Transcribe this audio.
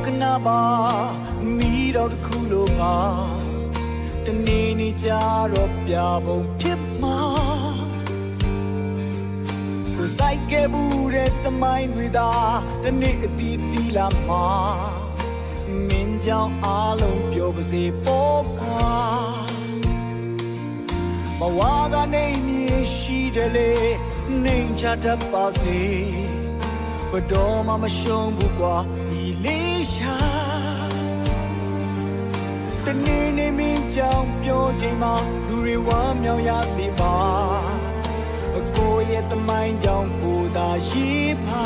ခဏပါမိတော့တခုလိုပါတနေ့နေ့ကြတော့ပြပုံဖြစ်မှာကိုစိုက်ခဲ့ဘူးတဲ့သမိုင်းတွေသာတနေ့အတီးတီးလာမှာမင်းကြောင့်အားလုံးပြောပါစေပေါ့ကွာဘဝကနေမြေရှိတယ်လေနှိမ်ချတတ်ပါစေဘတော်မှမရှုံးဘူးကွာဒီလေးရှာတနေ့နေ့မင်းကြောင့်ပြောချိန်မှာလူတွေဝမ်းမြောက်ရစေပါအကိုရဲ့သမိုင်းကြောင့်ကိုသာရေးပါ